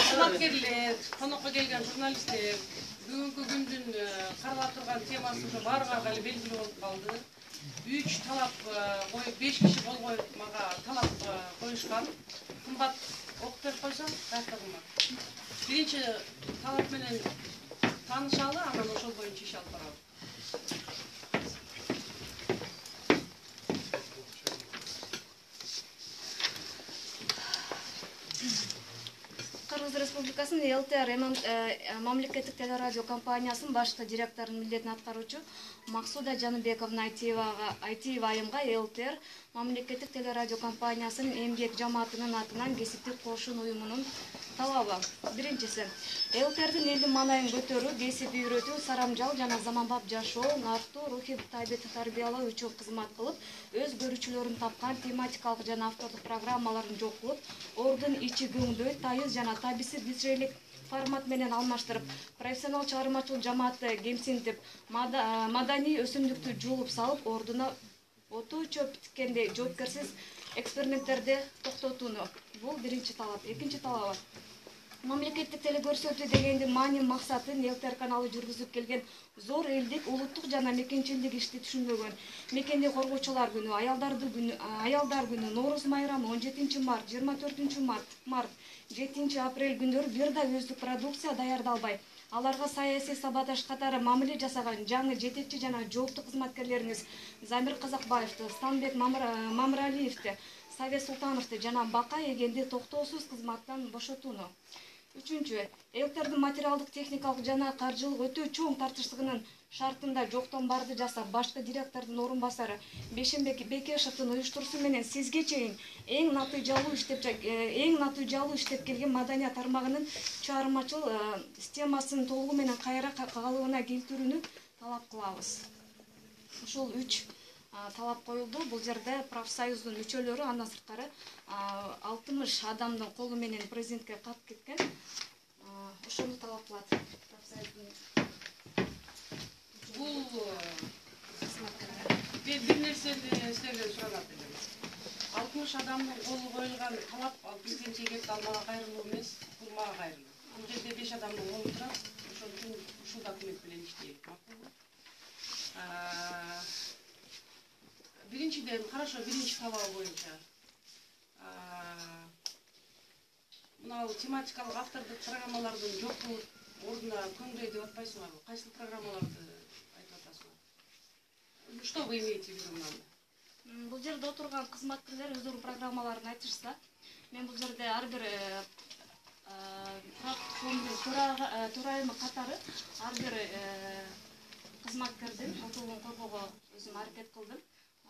Кызматкерлер, конокко келген журналисттер, бүгүнкү күндүн каралып турган темасы баарыга эле белгилүү болуп калды. 3 талап коюп, 5 киши кол коюп мага талап коюшкан. Кымбат окуп берип койсоң, кайякта кымбат. Биринчи талап менен таанышалы, анан ошол боюнча иш алып барабыз. Кыргыз Республикасынын ЛТР мамлекеттик телерадио компаниясынын башкы директорунун милдетин аткаруучу Максуда Жаныбековна Айтиева айымга ЛТР мамлекеттик телерадио компаниясынын эмгек жамаатынын атынан кесиптик кошун уюмунун талабы. Биринчиси, ЛТРдин элдин маанайын көтөрүү, кесип үйрөтүү, сарамжал жана заманбап жашоо, нартуу рухий табият тарбиялоо үчүн кызмат кылып, өз көрүүчүлөрүн тапкан тематикалык жана автордук программаларын жок кылып, ордун ичи көңдөй, тайыз жана табисиз бизчилик формат менен алмаштырып, профессионал чыгармачылык жамаатты кемсинтип, маданий өсүмдүктү жуулуп салып, ордуна отуу чөп тиккендей жоопкерсиз эксперименттерди токтотууну. Бул биринчи талап. Экинчи талабы. Мамлекеттик телекөрсөтүү дегендин маани максатын ЛТР каналы жүргүзүп келген зор элдик, улуттук жана мекенчилдик ишти түшүнбөгөн. Мекенди коргоочулар күнү, аялдар күнү, Нооруз майрамы 17 март, 24 март, 7 апрель күндөрү бир да өздүк продукция даярдалбай, аларга саясий сабаташ катары мамиле жасаган жаңы жетекчи жана жооптуу кызматкерлериңиз Замир Казакбаевди, Станбек Мамыралиевди, Совет Султановду жана Бакай Эгенди токтоосуз кызматтан бошотууну. Үчүнчү, ЛТРдин материалдык, техникалык жана каржылык өтө чоң тартыштыгынын шартында жоктон барды жасап, башкы директордун орун басары Бешенбек Бекешевдин уюштуруусу менен сизге чейин эң натыйжалуу иштеп келген маданият тармагынын чыгармачыл системасын толугу менен кайра калыбына келтирүүнү талап кылабыз. Ушул 3 талап коюлду. Бул жерде профсоюздун мүчөлөрү, андан сырткары 60 адамдын колу менен президентке кат кеткен. Ошону талап кылат профсоюздун. Бул бир нерсени сиздерден сурап атам. 60 адамдын колу коюлган талап бизден чегет алмага кайрылуу эмес, бул мага кайрылуу. Бул жерде 5 адамдын колу турат, ошол үчүн ушул документ менен иштейт. Макулбу? Биринчиден, хорошо, биринчи талабы боюнча. Мынау тематикалык автордук программалардын жок кылып, ордуна көңдөй деп атпайсыңарбы? Кайсы программаларды айтып атасыңар? Что вы имеете в виду мынаны? Бул жерде отурган кызматкерлер өздөрүнүн программаларын айтышса, мен бул жерде ар бир төрайымы катары ар бир кызматкердин укугун коргоого өзүм аракет кылдым.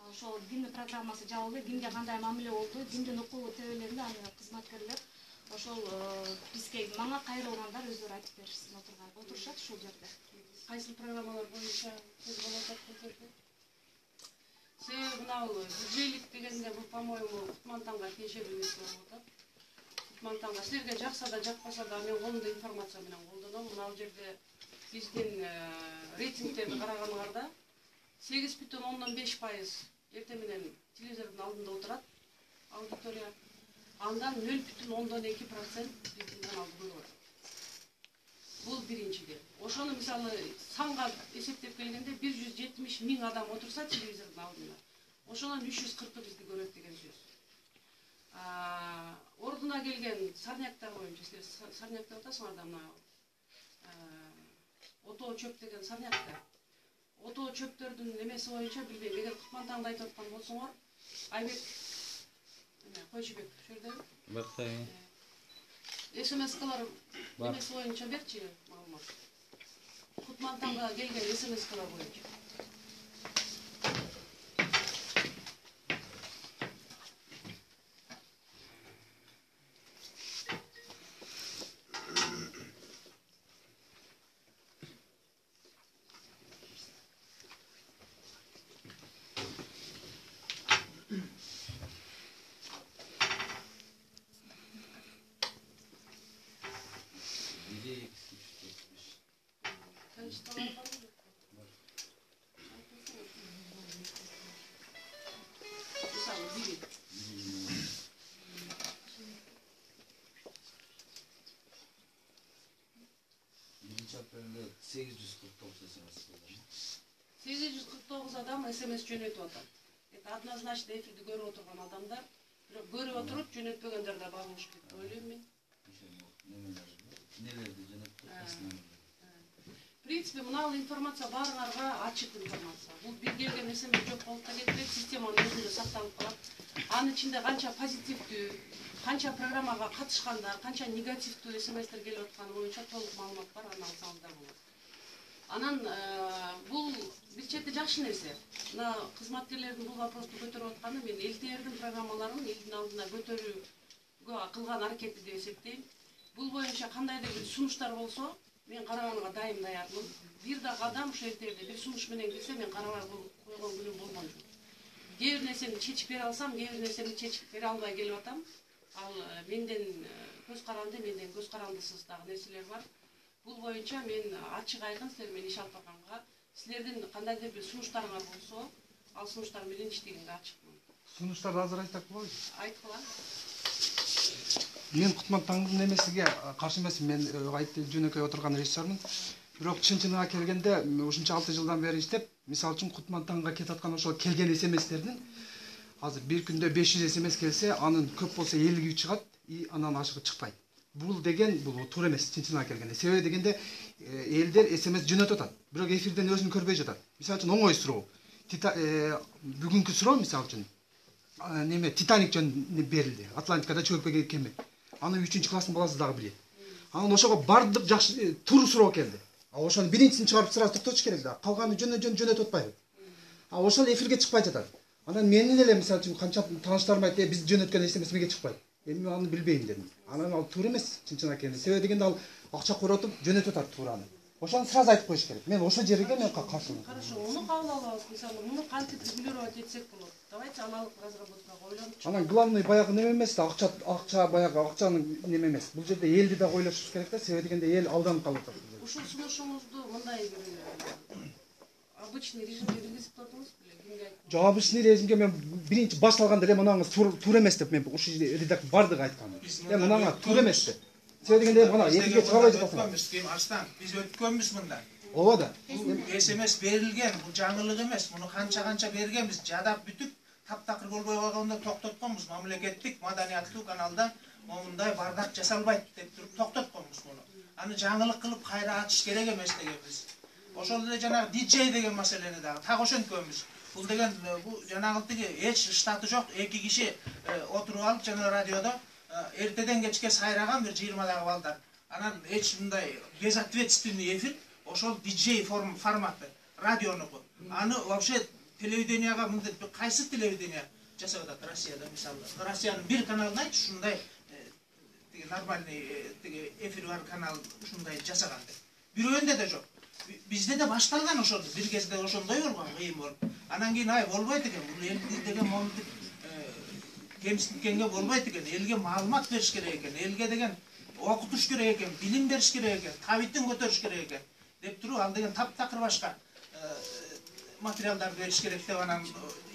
Ошол кимдин программасы жабылды, кимге кандай мамиле болду, кимдин укугу тебеленди, аны кызматкерлер ошол бизге мага кайрылгандар өздөрү айтып беришсин, отурушат ушул жерде. Кайсы программалар боюнча сөз болуп атат бул жерде? Себеби мынау диджейлик дегенде бул, по-моему, Кутмантанга тиешелүү нерсе болуп атат. Кутмантанга силерге жакса да, жакпаса да, мен колумда информация менен колдоном. Мынау жерде биздин рейтингтерди караганыңарда 8,5% эртең менен телевизордун алдында отурат аудитория. Андан 0,2% биздин каналды көрүп атат. Бул биринчиден. Ошону мисалы санга эсептеп келгенде 170 миң адам отурса телевизордун алдында, ошонун 340 бизди көрөт деген сөз. Ордуна келген сарняктар боюнча, силер сарняк деп атасыңар да, мына отоо чөп деген сарнякта. Отоо чөптөрдүн эмеси боюнча билбейм, эгер Кутмантаңды айтып аткан болсоңор, Айбек Койчубек ошол жердеби? Бактай. СМС-калар эмеси боюнча берчи маалымат. Кутмантаңга келген СМС-калар боюнча. 849 SMS bo'ldi. 849 адам SMS жөнөтүп атат. Это однозначно эфирди көрүп отурган адамдар, бирок көрүп отуруп жөнөтпөгөндөр да болуш керек деп ойлойм мен. Нелерди жөнөтүп В принципе, мынау информация баарыңарга ачык информация. Бул бир келген SMS жок болуп да кетпейт, системанын өзүндө сакталып калат. Анын ичинде канча позитивдүү, канча программага катышкандар, канча негативдүү SMS-тер келип атканы боюнча толук маалымат бар, аны алсаңыздар болот. Анан бул бир чети жакшы нерсе. Мына кызматкерлердин бул вопросту көтөрүп атканы мен ЛТРдин программаларын элдин алдына көтөрүүгө кылган аракети деп эсептейм. Бул боюнча кандайдыр бир сунуштар болсо, мен караганга дайым даярмын. Бир да адам ошол ЛТРде бир сунуш менен келсе, мен карабай койгон күнүм болгон жок. Кээ бир нерсени чечип бере алсам, кээ бир нерсени чечип бере албай келип атам. Ал менден көз каранды, менден көз карандысыз дагы нерселер бар. Бул боюнча мен ачык айкын силер менен иш алып барганга, силердин кандайдыр бир сунуштарыңар болсо, ал сунуштар менен иштегенге ачыкмын. Сунуштарды азыр айтсак болобу? Айткыла. Мен Кутмантаңдын эмесиге каршы эмесмин. Мен айтып жөнөкөй отурган режиссермин. Бирок чын-чынына келгенде ушунча 6 жылдан бери иштеп, мисалы үчүн Кутмантаңга кетип аткан ошол келген SMS-тердин азыр бир күндө 500 SMS келсе, анын көп болсо 50 чыгат, анан ашыгы чыкпайт. Бул деген бул туура эмес, чын-чынына келгенде. Себеби дегенде элдер SMS жөнөтүп атат, бирок эфирден өзүн көрбөй жатат. Мисалы үчүн оңой суроо. Бүгүнкү суроо мисалы үчүн неме Титаник жөнүндө берилди. Атлантикада чөкпөгө кеме. Аны 3-класстын баласы дагы билет. Анан ошого бардык жакшы туура суроо келди. Ошону биринчисин чыгарып сразу токтотуш керек да. Калганы жөнөтүп атпайбы. Ошол эфирге чыкпай жатат. Анан менин эле мисалы үчүн канча тааныштарым айтты, биз жөнөткөн SMS эмеге чыкпайт. Эми аны билбейм дедим. Анан ал туура эмес, чын-чынына келгенде. Себеби дегенде ал акча коротуп жөнөтүп атат туураны. Ошону сразу айтып коюш керек. Мен ошол жерге мен каршымын. Хорошо, муну кабыл алабыз. Мисалы, муну кантип регулировать этсек болот. Давайте аналык разработкага ойлонуп. Анан главный баягы неме эмес да, акча баягы акчанын неме эмес. Бул жерде элди да ойлошуш керек да, себеби дегенде эл алданып калып атат. Ушул сунушуңузду мындай бир обычный режимге киргизип көрдүңүз беле? Жок, обычный режимге мен биринчи башталганда эле мынаңыз туура эмес деп мен ушул редактор бардыгы айткам. Мынаңа туура эмес деп. Себеби дегенде мына эфирге чыга албай жатасың. Арстан, биз өткөнбүз мында. Ооба да. SMS берилген, бул жаңылык эмес. Муну канча бергенбиз, жадап бүтүп, таптакыр болбой калганда токтотконбуз. Мамлекеттик маданияттуу каналда момундай бардак жасалбайт деп туруп токтотконбуз муну. Аны жаңылык кылып кайра ачыш керек эмес дегенбиз. Ошол эле жанагы DJ деген маселени дагы так ошенткөнбүз. Бул деген бул жанагылтыгы эч штаты жок, 2 киши отуруп алып жана радиодо эртеден кечке сайраган бир 20 дагы балдар. Анан эч мындай безответственный эфир, ошол DJ форматы, радионуку. Аны вообще телевиденияга мындай кайсы телевидение жасап атат Россияда мисалы. Россиянын бир каналын айт, ушундай нормальный эфир бар канал ушундай жасаган деп. Бирөөндө да жок. Бизде да башталган ошол, бир кезде ошондой болгон, кыйын болуп. Анан кийин болбойт экен, бул элди деген момунтип кемситкенге болбойт экен, элге маалымат бериш керек экен, элге деген окутуш керек экен, билим бериш керек экен, табитин көтөрүш керек экен деп туруп, ал деген таптакыр башка материалдар бериш керек деп анан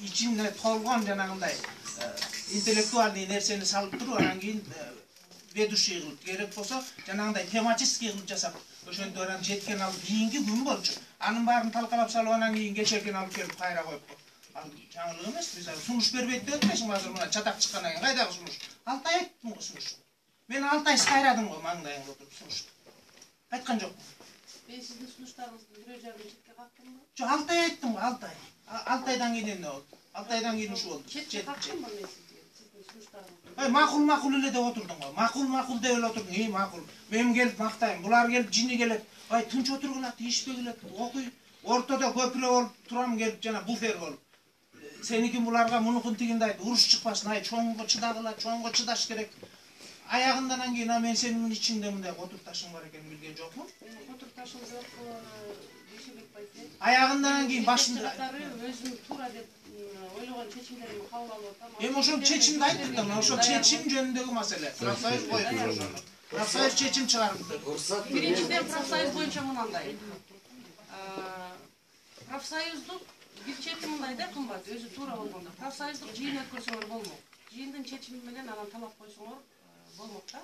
ичине толгон жанагындай интеллектуальный нерсени салып туруп, анан кийин ведущий кылып керек болсо, жанагындай тематический кылып жасап, ошентип анан жеткен ал кийинки күн болчу. Анын баарын талкалап салып анан кийин кечерген алып келип кайра коюп. Ал жаңылык эмес, биз сунуш бербейт деп атпайсың азыр мына чатак чыккандан кийин кайдагы сунуш? Алтай айттым го сунуш. Мен Алтай сайрадым го маңдайыңга отуруп сунуш. Айткан жокмун. Мен сиздин сунуштарыңызды бирөө жагын четке кактым го? Жок, Алтай айттым го, Алтай. Алтайдан кийин эмне болду? Алтайдан кийин ушу болду. Четке кактымбы мен сиздин сунуштарыңызды? Макул эле деп отурдуң го. Макул деп эле отурдуң. Макул. Мен келип мактайм. Булар келип жини келет. Тынч отургулат, ишпей келет. Окуй. Ортодо көпүрө болуп турам келип жана буфер болуп. Сеникин буларга мунукун тигинде айт, уруш чыкпасын, чоңго чыдагыла, чоңго чыдаш керек. Аягындан кийин мен сенин ичиңде мындай отурташың бар экенин билген жокмун. Отурташым жок, дешебек байке. Аягындан кийин башында өзүм туура деп ойлогон чечимдеримди кабыл алып атам. Эми ошол чечимди айттым да, ошол чечим жөнүндөгү маселе. Профсоюз коюп ошону. Профсоюз чечим чыгарыпты. Биринчиден профсоюз боюнча мынандай. Профсоюздук бир чети мындай да кымбат, өзү туура болгондо. Профсоюздук жыйын өткөрсөңөр болмок. Жыйындын чечими менен анан талап койсоңор болмок да.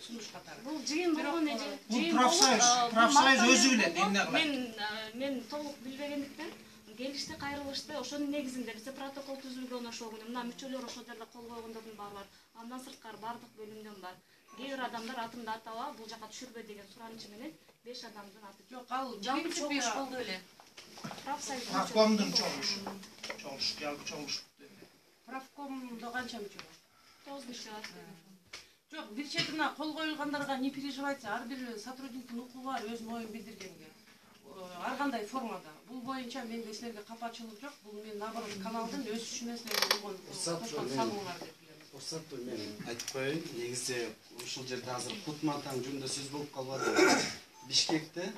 Сунуш катары. Бул жыйын болгон эже. Бул профсоюз өзү билет эмне кылат. Мен толук билбегендиктен келишти, кайрылышты. Ошонун негизинде бизде протокол түзүлгөн ошол күнү. Мына мүчөлөр ошол жерде кол койгондордун баары бар. Андан сырткары бардык бөлүмдөн бар. Кээ бир адамдар атымды атаба, бул жака түшүрбө деген суранычы менен 5 адамдын аты. Жок, ал Жалпы чогуш болду эле. Профсоюз. Правкомдун чогуш, жалпы чогуш. Правкомдо канча мүчө бар? 9 мүчө бар. Жок, бир четине кол коюлгандарга не переживайте, ар бир сотрудниктин укугу бар өз моюн билдиргенге. Ар кандай формада. Бул боюнча менде силерге капачылык жок. Бул мен наоборот каналдын өз үчүн силерге болгон салымыңар деп билем. Уруксат мен айтып коеюн. Негизи ушул жерде азыр Кутмантаң жөнүндө сөз болуп калып атат. Бишкекте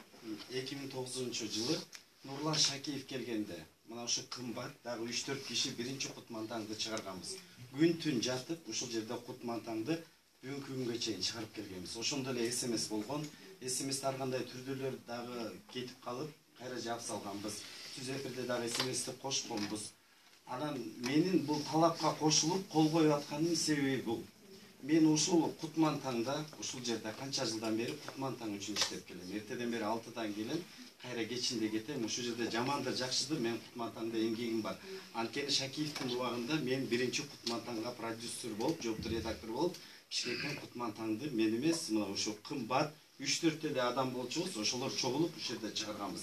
2009-жылы Нурлан Шакиев келгенде мына ушу кымбат дагы 3-4 киши биринчи Кутмантаңды чыгарганбыз. Күн түн жатып ушул жерде Кутмантаңды бүгүнкү күнгө чейин чыгарып келгенбиз. Ошондо эле СМС болгон. СМС ар кандай түрдөлөр дагы кетип калып, кайра жаап салганбыз. Түз эфирде дагы СМСти кошконбуз. Анан менин бул талапка кошулуп кол коюп атканымдын себеби бул. Мен ушул Кутмантаңда, ушул жерде канча жылдан бери Кутмантаң үчүн иштеп келем. Эртеден бери 6-дан келем, кайра кечинде кетем. Ушул жерде жамандыр, жакшыдыр, мен Кутмантаңда эмгегим бар. Анткени Шакиевдин убагында мен биринчи Кутмантаңга продюсер болуп, жооптуу редактор болуп, Бишкектен Кутмантаңды мен эмес, мына ушул кымбат 3-4 эле адам болчубуз, ошолор чогулуп ушул жерде чыгарганбыз.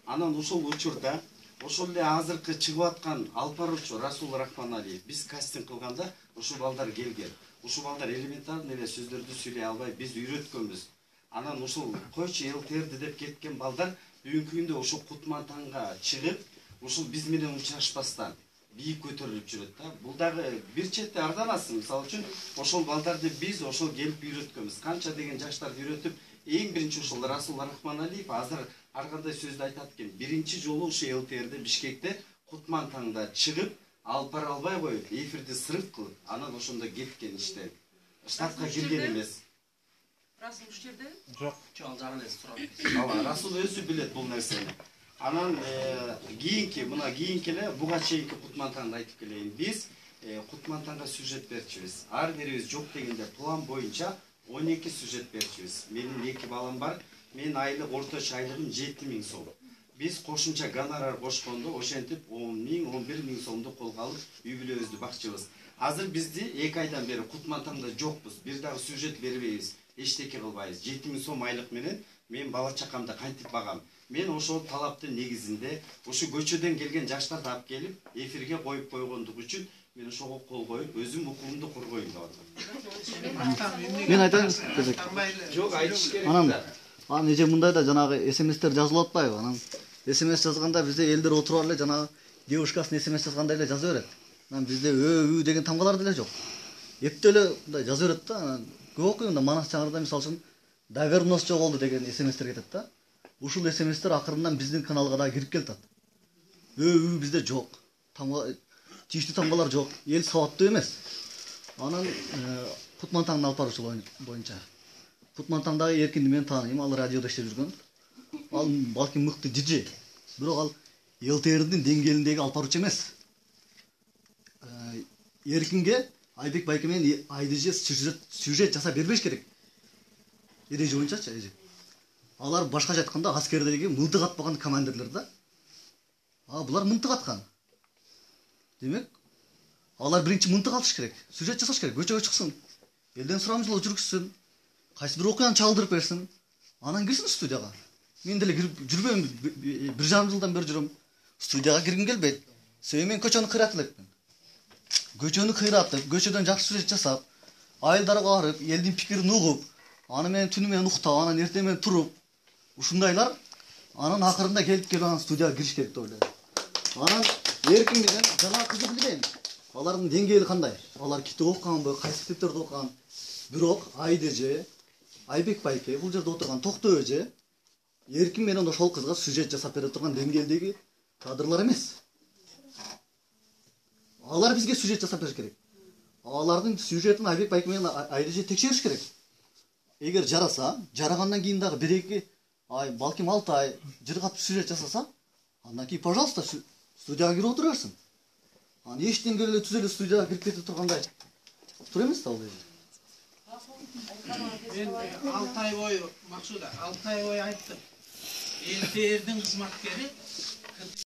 Анан ушул учурда ошол эле азыркы чыгып аткан алпаруучу Расул Рахманалиев биз кастинг кылганда ушул балдар келген. Ушул балдар элементарный эле сөздөрдү сүйлөй албай биз үйрөткөнбүз. Анан ушул койчу ЛТРди деп кеткен балдар бүгүнкү күндө ушул Кутмантаңга чыгып, ушул биз менен учурашпастан бийик көтөрүлүп жүрөт да. Бул дагы бир четте арзанасы. Мисалы үчүн ошол балдарды биз ошол келип үйрөткөнбүз. Канча деген жаштарды үйрөтүп, эң биринчи ушул Расул Рахманалиев азыр ар кандай сөздү айтат экен. Биринчи жолу ушу ЛТРде Бишкекте Кутмантаңда чыгып, алпар албай коюп, эфирди сырып кылып, анан ошондо кеткен иштеп. Штатка кирген эмес. Расул ушул жерде? Жок, Ал жагын эс турат. Расул өзү билет бул нерсени. Анан кийинки, мына кийинки эле буга чейинки Кутмантаңды айтып келейин. Биз Кутмантаңга сюжет берчүбүз. Ар бирибиз жок дегенде план боюнча 12 сюжет берчүбүз. Менин 2 балам бар. Мен айлык орточо айлыгым 7000 сом. Биз кошумча гонорар кошкондо ошентип 10.000, 11.000 сомду колго алып үй бүлөбүздү бакчыбыз. Азыр бизди 2 айдан бери Кутмантаңда жокпуз. Бир дагы сюжет бербейбиз. Эчтеке кылбайбыз. 7000 сом айлык менен мен бала чакамды кантип багам. Мен ошол талаптын негизинде ушу көчөдөн келген жаштарды алып келип эфирге коюп койгондук үчүн мен ошого кол коюп өзүм укугумду коргоюм деп атам. Мен айтайын. Жок, айтыш керек Анан да. эже мындай да жанагы СМСтер жазылып атпайбы? Анан СМС жазганда бизде элдер отуруп эле жанагы девушкасын СМС жазгандай эле жаза берет. Анан бизде үй деген тамгалар деле жок. Эптеп эле мындай жаза берет да. Анан көп окуйм да Манас чаңырда мисалы үчүн доверенность жоголду деген СМСтер кетет да. Ушул СМСтер акырындан биздин каналга да кирип келатат. Үй бизде жок. Тамга тиштүү тамгалар жок. Эл сабаттуу эмес. Анан Кутмантаңдын алпаруучу боюнча. Кутмантаңдагы Эркинди мен тааныйм, ал радиодо иштеп жүргөн. Ал балким мыкты жижи. Бирок ал ЛТРдин деңгээлиндеги алпаруучу эмес. Эркинге Айбек байке менен айдыжы сюжет жасап бербеш керек. Эреже боюнчачы эже. Алар башкача айтканда аскердеги мылтык атпаган командирлер да. Булар мылтык аткан. Демек, алар биринчи мылтык алыш керек. Сюжет жасаш керек. Көчөгө чыксын. Элден сурамжылоо жүргүзсүн. Кайсы бир окуяны чалдырып берсин. Анан кирсин студияга. Мен деле кирип жүрбөйм. 1,5 жылдан бери жүрөм. Студияга киргим келбейт. Себеби мен көчөнү кыйратып элекмин. Көчөнү кыйратып, көчөдөн жакшы сюжет жасап, айылдарга барып, элдин пикирин угуп, аны менен түнү менен уктап, анан эртең менен туруп, ушундайлар анан акырында келип анан студияга кириш керек деп ойлойм. Анан Эркин менен жана кызды билбейм. Алардын деңгээли кандай? Алар китеп окуганбы, кайсы китептерди окуган? Бирок Айдыжы, Айбек байке бул жерде отурган Токтоо эже Эркин менен ошол кызга сюжет жасап бере турган деңгээлдеги кадрлар эмес. Алар бизге сюжет жасап бериш керек. Алардын сюжетин Айбек байке менен Айдыжы текшериш керек. Эгер жараса, жарагандан кийин дагы 1-2 ай, балким 6 ай жыргатып сюжет жасаса, андан кийин, пожалуйста, студияга кирип отура берсин. Анан эчтен эле түз эле студияга кирип кете тургандай тура эмес да ал. Мен 6 ай бою Максуда 6 ай бою айттым. ЛТР'дин кызматкери